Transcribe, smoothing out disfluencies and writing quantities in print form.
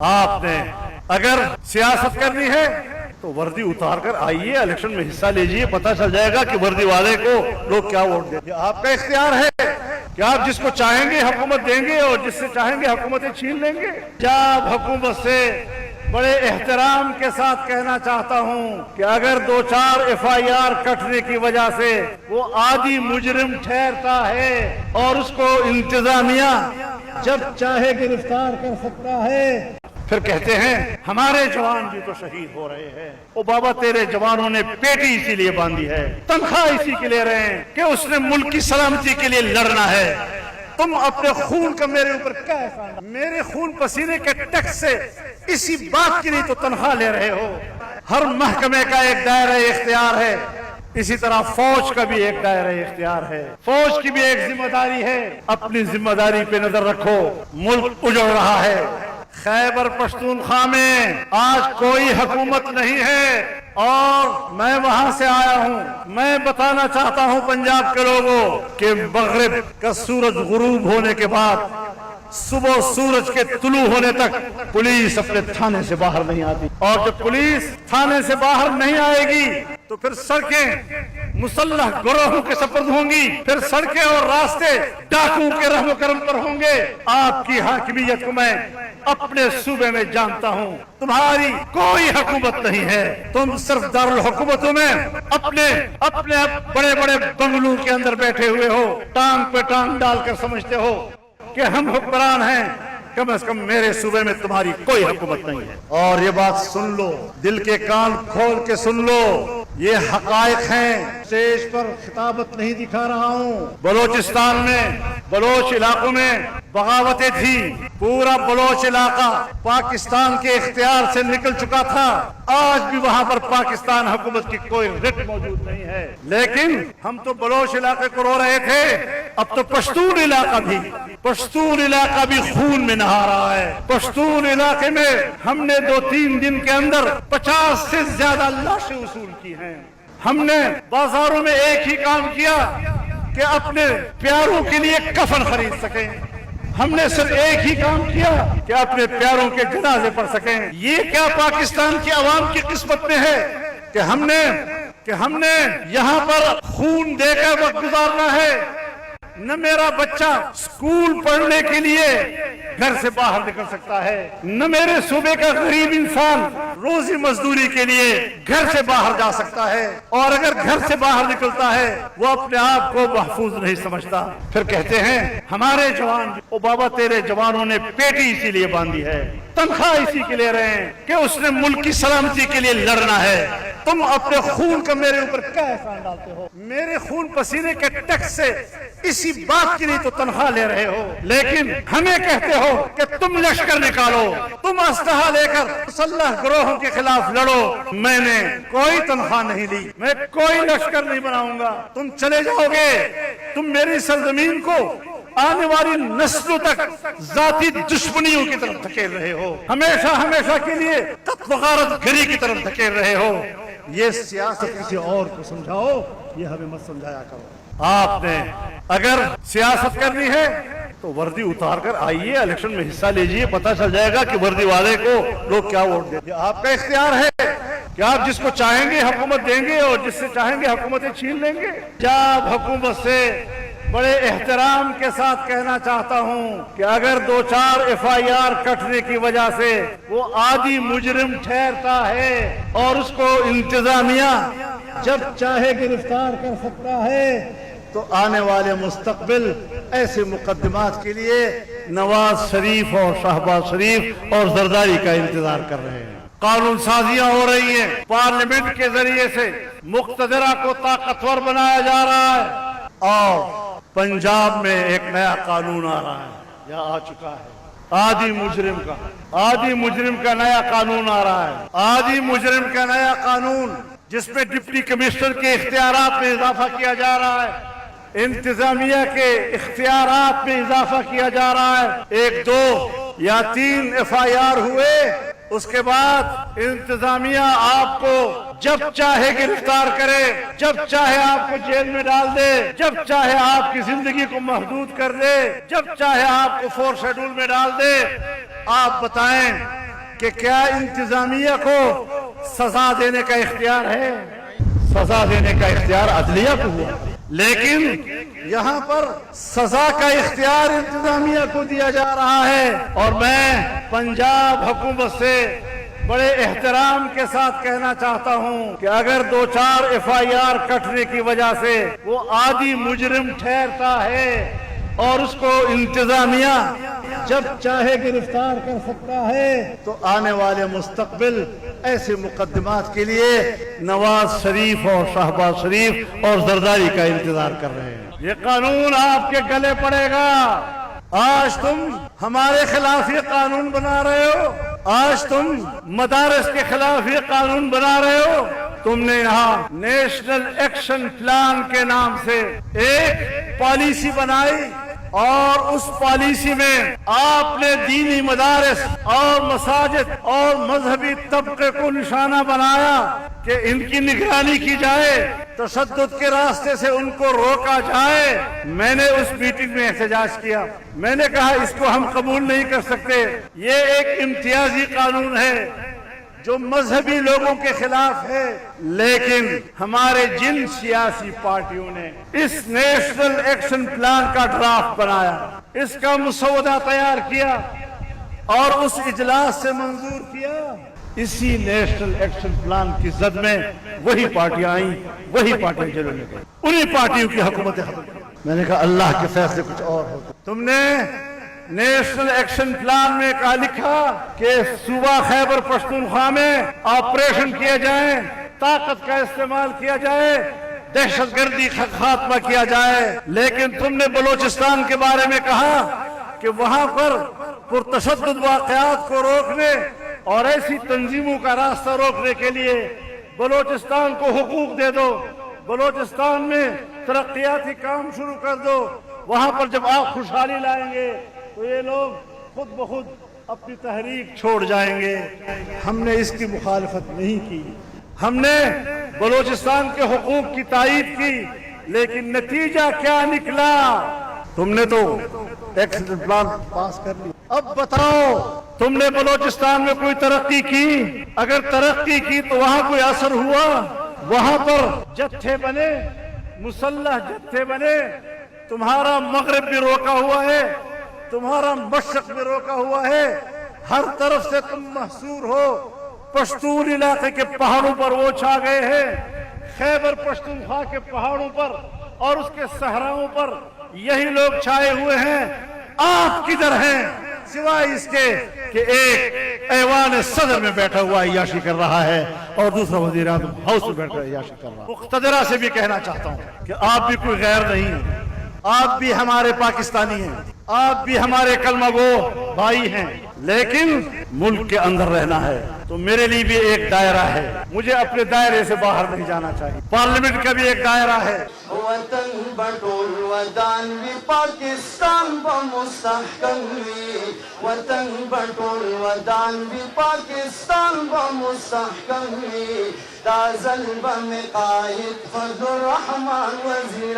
آپ نے اگر سیاست کرنی ہے تو وردی اتار کر آئیے، الیکشن میں حصہ لیجئے، پتہ چل جائے گا کہ وردی والے کو لوگ کیا ووٹ دیں گے۔ آپ کا اختیار ہے کہ آپ جس کو چاہیں گے حکومت دیں گے اور جس سے چاہیں گے حکومتیں چھین لیں گے۔ جب حکومت سے بڑے احترام کے ساتھ کہنا چاہتا ہوں کہ اگر دو چار FIR کٹنے کی وجہ سے وہ عادی مجرم ٹھہرتا ہے اور اس کو انتظامیہ جب چاہے گرفتار کر سکتا ہے، پھر کہتے ہیں ہمارے جوان بھی تو شہید ہو رہے ہیں۔ او بابا، تیرے جوانوں نے پیٹی اسی لیے باندھی ہے، تنخواہ اسی کے لے رہے ہیں کہ اس نے ملک کی سلامتی کے لیے لڑنا ہے۔ تم اپنے خون کا میرے اوپر کیا احسان؟ میرے خون پسینے کے ٹیکس سے اسی بات کے لیے تو تنخواہ لے رہے ہو۔ ہر محکمے کا ایک دائرہ اختیار ہے، اسی طرح فوج کا بھی ایک دائرہ اختیار ہے، فوج کی بھی ایک ذمہ داری ہے۔ اپنی ذمہ داری پہ نظر رکھو، ملک اجڑ رہا ہے۔ خیبر پختونخوا میں آج کوئی حکومت نہیں ہے اور میں وہاں سے آیا ہوں۔ میں بتانا چاہتا ہوں پنجاب کے لوگوں کہ مغرب کا سورج غروب ہونے کے بعد صبح سورج کے طلوع ہونے تک پولیس اپنے تھانے سے باہر نہیں آتی، اور جب پولیس تھانے سے باہر نہیں آئے گی تو پھر سڑکیں مسلح گروہوں کے سپرد ہوں گی، پھر سڑکیں اور راستے ڈاکوؤں کے رحم و کرم پر ہوں گے۔ آپ کی حاکمیت کو میں اپنے صوبے میں جانتا ہوں، تمہاری کوئی حکومت نہیں ہے، تم صرف دارالحکومتوں میں اپنے بڑے بڑے بنگلوں کے اندر بیٹھے ہوئے ہو، ٹانگ پہ ٹانگ ڈال کر سمجھتے ہو کہ ہم حکمران ہیں۔ کم از کم میرے صوبے میں تمہاری کوئی حکومت نہیں ہے۔ اور یہ بات سن لو، دل کے کان کھول کے سن لو، یہ حقائق ہیں۔ اسٹیج پر خطابت نہیں دکھا رہا ہوں۔ بلوچستان میں، بلوچ علاقوں میں بغاوتیں تھی، پورا بلوچ علاقہ پاکستان کے اختیار سے نکل چکا تھا۔ آج بھی وہاں پر پاکستان حکومت کی کوئی رٹ موجود نہیں ہے، لیکن ہم تو بلوچ علاقے کو رو رہے تھے، اب تو پشتون علاقہ بھی خون میں نہا رہا ہے۔ پشتون علاقے میں ہم نے 2-3 دن کے اندر 50 سے زیادہ لاشیں وصول کی ہیں۔ ہم نے بازاروں میں ایک ہی کام کیا کہ اپنے پیاروں کے لیے کفن خرید سکیں، ہم نے صرف ایک ہی کام کیا کہ اپنے پیاروں کے جنازے پڑھ سکیں۔ یہ کیا پاکستان کی عوام کی قسمت میں ہے کہ ہم نے یہاں پر خون دے کر وقت گزارنا ہے؟ نہ میرا بچہ اسکول پڑھنے کے لیے گھر سے باہر نکل سکتا ہے، نہ میرے صوبے کا غریب انسان روزی مزدوری کے لیے گھر سے باہر جا سکتا ہے، اور اگر گھر سے باہر نکلتا ہے وہ اپنے آپ کو محفوظ نہیں سمجھتا۔ پھر کہتے ہیں ہمارے جوان، او بابا، تیرے جوانوں نے پیٹی اسی لیے باندھی ہے، تنخواہ اسی کے لے رہے ہیں کہ اس نے ملک کی سلامتی کے لیے لڑنا ہے۔ تم اپنے خون کا میرے اوپر کیا احسان ڈالتے ہو؟ میرے خون پسینے کے ٹیکس سے اسی بات کے لیے تو تنخواہ لے رہے ہو، لیکن ہمیں کہتے ہو کہ تم لشکر نکالو، تم اسلحہ لے کر مسلح گروہوں کے خلاف لڑو۔ میں نے کوئی تنخواہ نہیں لی، میں کوئی لشکر نہیں بناؤں گا۔ تم چلے جاؤ گے، تم میری سرزمین کو آنے والی نسلوں تک ذاتی دشمنیوں کی طرف دھکیل رہے ہو، ہمیشہ کے لیے قتل و غارت گری کی طرف دھکیل رہے ہو۔ یہ سیاست کسی اور کو سمجھاؤ، یہ ہمیں مت سمجھایا کرو۔ آپ نے اگر سیاست کرنی ہے تو وردی اتار کر آئیے، الیکشن میں حصہ لیجئے، پتہ چل جائے گا کہ وردی والے کو لوگ کیا ووٹ دیں گے۔ آپ کا اختیار ہے کہ آپ جس کو چاہیں گے حکومت دیں گے اور جس سے چاہیں گے حکومتیں چھین لیں گے۔ جب حکومت سے بڑے احترام کے ساتھ کہنا چاہتا ہوں کہ اگر 2-4 FIR کٹنے کی وجہ سے وہ عادی مجرم ٹھہرتا ہے اور اس کو انتظامیہ جب چاہے گرفتار کر سکتا ہے، تو آنے والے مستقبل ایسے مقدمات کے لیے نواز شریف اور شہباز شریف اور زرداری کا انتظار کر رہے ہیں۔ قانون سازیاں ہو رہی ہیں، پارلیمنٹ کے ذریعے سے مقتدرہ کو طاقتور بنایا جا رہا ہے، اور پنجاب میں ایک نیا قانون آ رہا ہے یا آ چکا ہے، عادی مجرم کا نیا قانون آ رہا ہے۔ عادی مجرم کا نیا قانون جس میں ڈپٹی کمشنر کے اختیارات میں اضافہ کیا جا رہا ہے، انتظامیہ کے اختیارات میں اضافہ کیا جا رہا ہے۔ 1 2 یا 3 FIR ہوئے، اس کے بعد انتظامیہ آپ کو جب چاہے گرفتار کرے، جب چاہے آپ کو جیل میں ڈال دے، جب چاہے آپ کی زندگی کو محدود کر دے، جب چاہے آپ کو 4 شیڈول میں ڈال دے۔ آپ بتائیں کہ کیا انتظامیہ کو سزا دینے کا اختیار ہے؟ سزا دینے کا اختیار عدلیہ کو ہوا، لیکن یہاں پر سزا کا اختیار انتظامیہ کو دیا جا رہا ہے۔ اور میں پنجاب حکومت سے بڑے احترام کے ساتھ کہنا چاہتا ہوں کہ اگر 2-4 FIR کٹنے کی وجہ سے وہ عادی مجرم ٹھہرتا ہے اور اس کو انتظامیہ جب چاہے گرفتار کر سکتا ہے، تو آنے والے مستقبل ایسے مقدمات کے لیے نواز شریف اور شہباز شریف اور زرداری کا انتظار کر رہے ہیں۔ یہ قانون آپ کے گلے پڑے گا۔ آج تم ہمارے خلاف یہ قانون بنا رہے ہو، آج تم مدارس کے خلاف یہ قانون بنا رہے ہو۔ تم نے یہاں نیشنل ایکشن پلان کے نام سے ایک پالیسی بنائی اور اس پالیسی میں آپ نے دینی مدارس اور مساجد اور مذہبی طبقے کو نشانہ بنایا کہ ان کی نگرانی کی جائے، تشدد کے راستے سے ان کو روکا جائے۔ میں نے اس میٹنگ میں احتجاج کیا، میں نے کہا اس کو ہم قبول نہیں کر سکتے، یہ ایک امتیازی قانون ہے جو مذہبی لوگوں کے خلاف ہے۔ لیکن ہمارے جن سیاسی پارٹیوں نے اس نیشنل ایکشن پلان کا ڈرافٹ بنایا، اس کا مسودہ تیار کیا اور اس اجلاس سے منظور کیا، اسی نیشنل ایکشن پلان کی زد میں وہی پارٹیاں آئیں، وہی پارٹیاں جنہوں نے گئی، انہی پارٹیوں کی حکومت ختم کی۔ میں نے کہا اللہ کے فیصلے کچھ اور ہوتے۔ تم نے نیشنل ایکشن پلان میں کہا لکھا کہ صوبہ خیبر پختونخوا میں آپریشن کیے جائیں، طاقت کا استعمال کیا جائے، دہشت گردی کا خاتمہ کیا جائے، لیکن تم نے بلوچستان کے بارے میں کہا کہ وہاں پر پرتشدد واقعات کو روکنے اور ایسی تنظیموں کا راستہ روکنے کے لیے بلوچستان کو حقوق دے دو، بلوچستان میں ترقیاتی کام شروع کر دو، وہاں پر جب آپ خوشحالی لائیں گے تو یہ لوگ خود بخود اپنی تحریک چھوڑ جائیں گے۔ ہم نے اس کی مخالفت نہیں کی، ہم نے بلوچستان کے حقوق کی تائید کی، لیکن نتیجہ کیا نکلا؟ تم نے تو ایکشن پلان پاس کر لی، اب بتاؤ تم نے بلوچستان میں کوئی ترقی کی؟ اگر ترقی کی تو وہاں کوئی اثر ہوا؟ وہاں پر جتھے بنے، مسلح جتھے بنے، تمہارا مغرب بھی روکا ہوا ہے، تمہارا مشرق بھی روکا ہوا ہے، ہر طرف سے تم محصور ہو۔ پشتون علاقے کے پہاڑوں پر وہ چھا گئے ہیں، خیبر پختونخوا کے پہاڑوں پر اور اس کے صحراؤں پر یہی لوگ چھائے ہوئے ہیں۔ آپ کدھر ہیں سوائے اس کے کہ ایک ایوان صدر میں بیٹھا ہوا عیاشی کر رہا ہے اور دوسرا وزیر اعظم ہاؤس میں بیٹھ کر عیاشی کر رہا ہے۔ مقتدرہ سے بھی کہنا چاہتا ہوں کہ آپ بھی کوئی غیر نہیں ہیں، آپ بھی ہمارے پاکستانی ہیں، آپ بھی ہمارے کلمہ گو بھائی ہیں، لیکن ملک کے اندر رہنا ہے تو میرے لیے بھی ایک دائرہ ہے، مجھے اپنے دائرے سے باہر نہیں جانا چاہیے۔ پارلیمنٹ کا بھی ایک دائرہ ہے۔ وطن بٹول ودان بھی پاکستان بمستحکم وی، وطن بٹول ودان بھی پاکستان بمستحکم وی، تازل بم قائد فضل الرحمن وزیر